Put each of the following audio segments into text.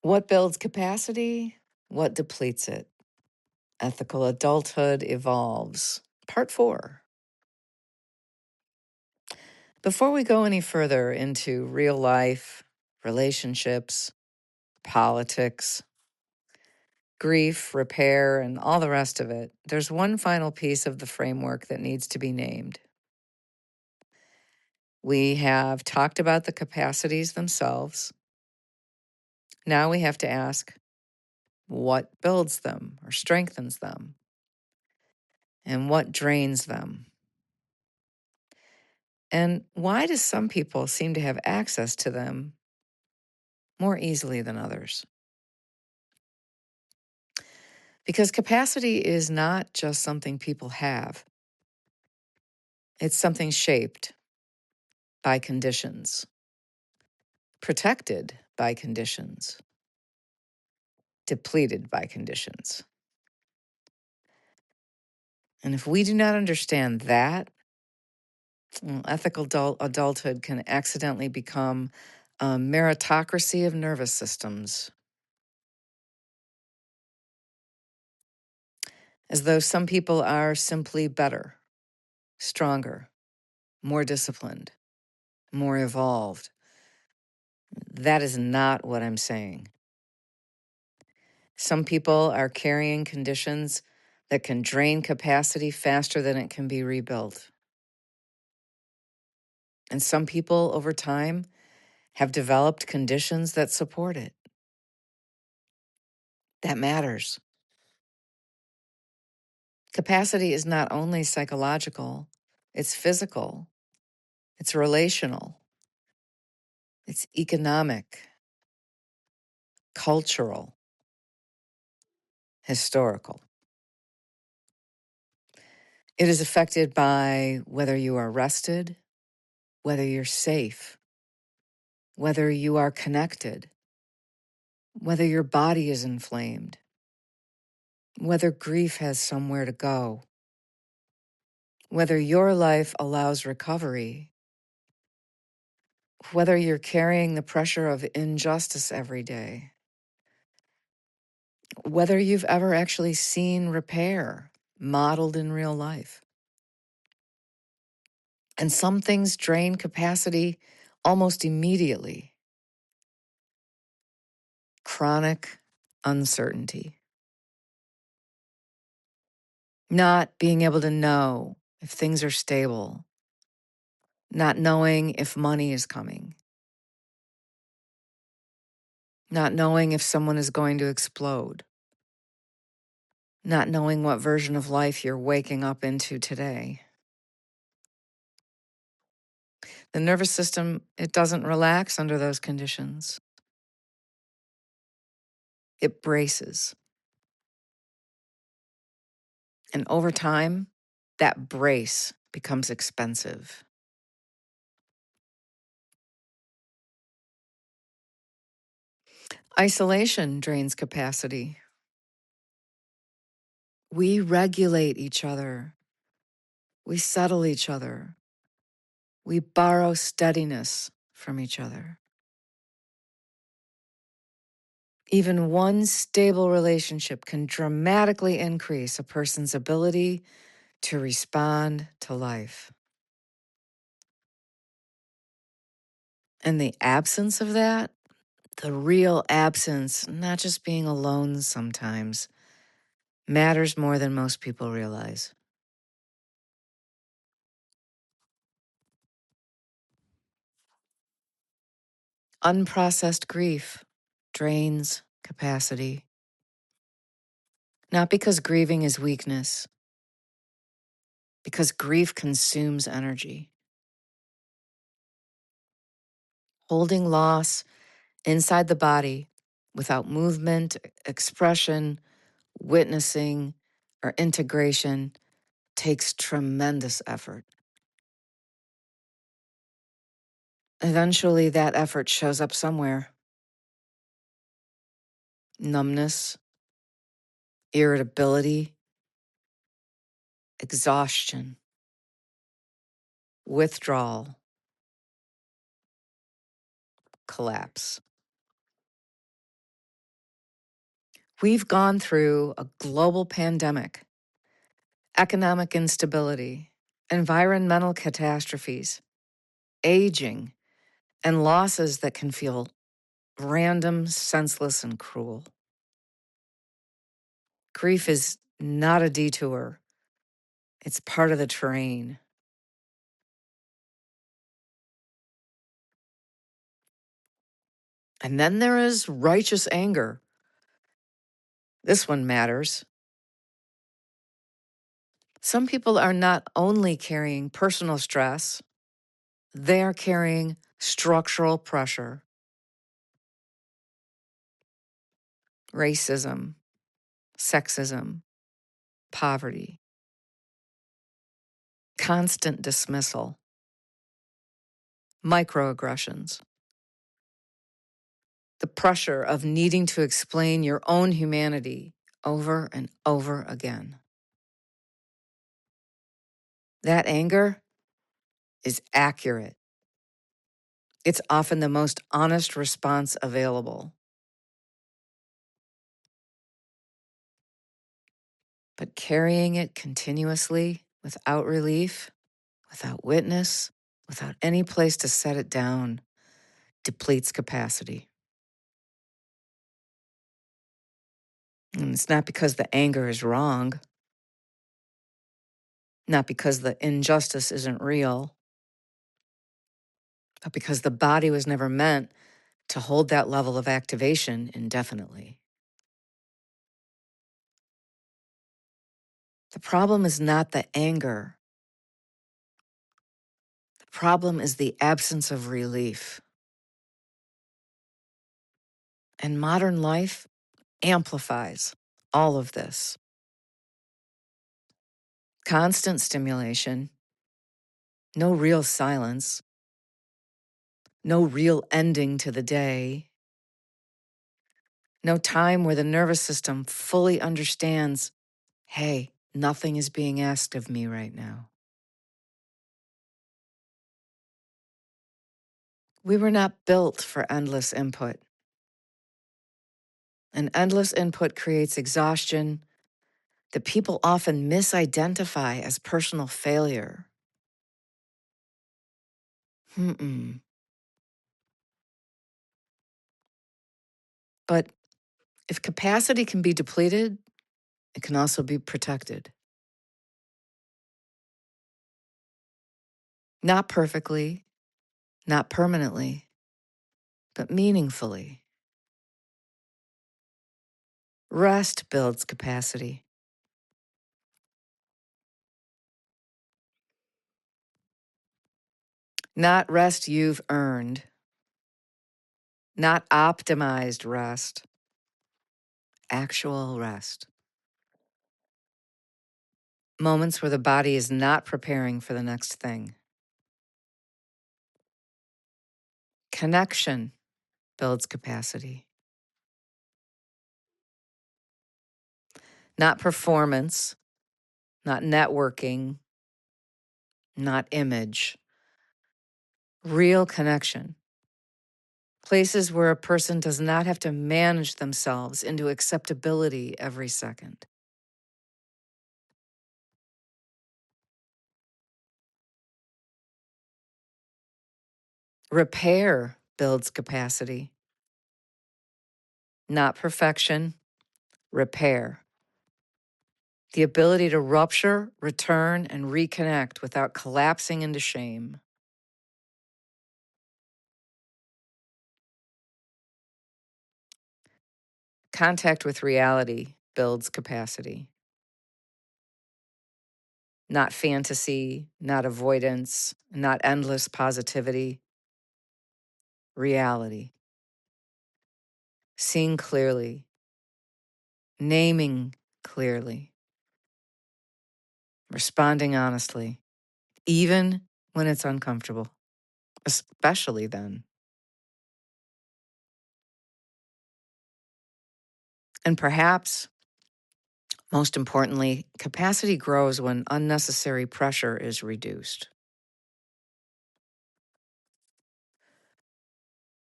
What builds capacity? What depletes it? Ethical Adulthood Evolves, Part 4. Before we go any further into real life, relationships, politics, grief, repair, and all the rest of it, there's one final piece of the framework that needs to be named. We have talked about the capacities themselves. Now we have to ask, what builds them or strengthens them? And what drains them? And why do some people seem to have access to them more easily than others? Because capacity is not just something people have, it's something shaped by conditions, protected by conditions, depleted by conditions. And if we do not understand that, ethical adulthood can accidentally become a meritocracy of nervous systems, as though some people are simply better, stronger, more disciplined, more evolved. That is not what I'm saying. Some people are carrying conditions that can drain capacity faster than it can be rebuilt. And some people over time have developed conditions that support it. That matters. Capacity is not only psychological, it's physical, it's relational, it's economic, cultural, historical. It is affected by whether you are rested, whether you're safe, whether you are connected, whether your body is inflamed, whether grief has somewhere to go, whether your life allows recovery, whether you're carrying the pressure of injustice every day, whether you've ever actually seen repair modeled in real life. And some things drain capacity almost immediately. Chronic uncertainty. Not being able to know if things are stable. Not knowing if money is coming. Not knowing if someone is going to explode. Not knowing what version of life you're waking up into today. The nervous system, it doesn't relax under those conditions. It braces. And over time, that brace becomes expensive. Isolation drains capacity. We regulate each other. We settle each other. We borrow steadiness from each other. Even one stable relationship can dramatically increase a person's ability to respond to life. And the absence of that, the real absence, not just being alone sometimes, matters more than most people realize. Unprocessed grief drains capacity. Not because grieving is weakness, because grief consumes energy. Holding loss inside the body without movement, expression, witnessing, or integration takes tremendous effort. Eventually, that effort shows up somewhere. Numbness, irritability, exhaustion, withdrawal, collapse. We've gone through a global pandemic, economic instability, environmental catastrophes, aging, and losses that can feel random, senseless, and cruel. Grief is not a detour, it's part of the terrain. And then there is righteous anger. This one matters. Some people are not only carrying personal stress, they are carrying structural pressure, racism, sexism, poverty, constant dismissal, microaggressions, the pressure of needing to explain your own humanity over and over again. That anger is accurate. It's often the most honest response available. But carrying it continuously without relief, without witness, without any place to set it down, depletes capacity. And it's not because the anger is wrong, not because the injustice isn't real, but because the body was never meant to hold that level of activation indefinitely. The problem is not the anger. The problem is the absence of relief. And modern life amplifies all of this. Constant stimulation, no real silence, no real ending to the day, no time where the nervous system fully understands, hey, nothing is being asked of me right now. We were not built for endless input. And endless input creates exhaustion that people often misidentify as personal failure. But if capacity can be depleted, it can also be protected. Not perfectly, not permanently, but meaningfully. Rest builds capacity. Not rest you've earned, not optimized rest, actual rest. Moments where the body is not preparing for the next thing. Connection builds capacity. Not performance, not networking, not image. Real connection. Places where a person does not have to manage themselves into acceptability every second. Repair builds capacity. Not perfection, repair. The ability to rupture, return, and reconnect without collapsing into shame. Contact with reality builds capacity. Not fantasy, not avoidance, not endless positivity. Reality. Seeing clearly, naming clearly, responding honestly, even when it's uncomfortable, especially then. And perhaps, most importantly, capacity grows when unnecessary pressure is reduced.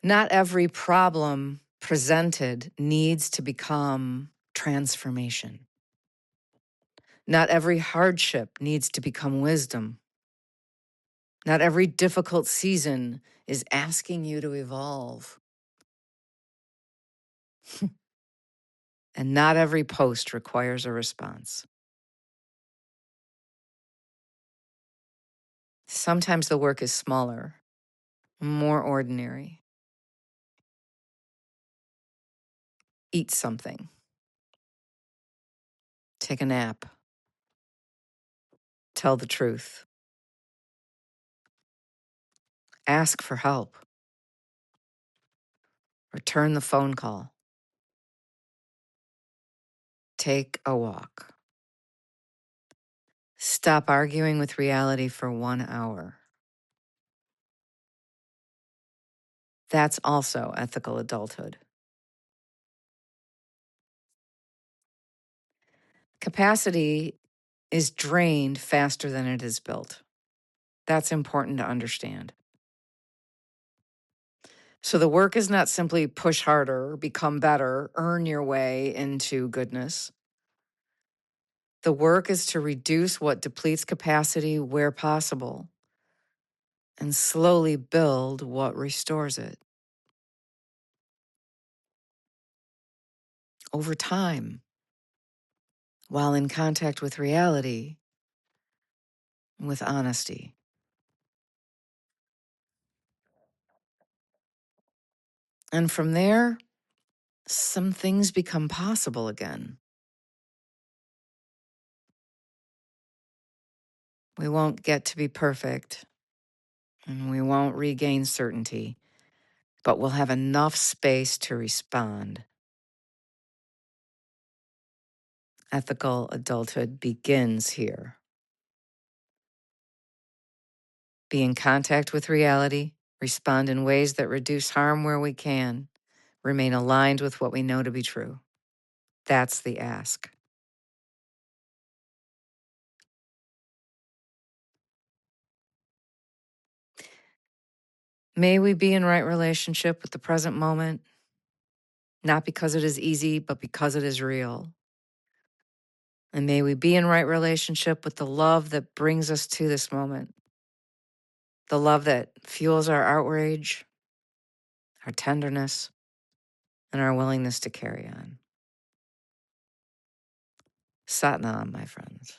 Not every problem presented needs to become transformation. Not every hardship needs to become wisdom. Not every difficult season is asking you to evolve. And not every post requires a response. Sometimes the work is smaller, more ordinary. Eat something. Take a nap. Tell the truth. Ask for help. Return the phone call. Take a walk. Stop arguing with reality for 1 hour. That's also ethical adulthood. Capacity is drained faster than it is built. That's important to understand. So the work is not simply push harder, become better, earn your way into goodness. The work is to reduce what depletes capacity where possible and slowly build what restores it. Over time, while in contact with reality, with honesty. And from there, some things become possible again. We won't get to be perfect, and we won't regain certainty, but we'll have enough space to respond. Ethical adulthood begins here. Be in contact with reality, respond in ways that reduce harm where we can, remain aligned with what we know to be true. That's the ask. May we be in right relationship with the present moment, not because it is easy, but because it is real. And may we be in right relationship with the love that brings us to this moment, the love that fuels our outrage, our tenderness, and our willingness to carry on. Sat Nam, my friends.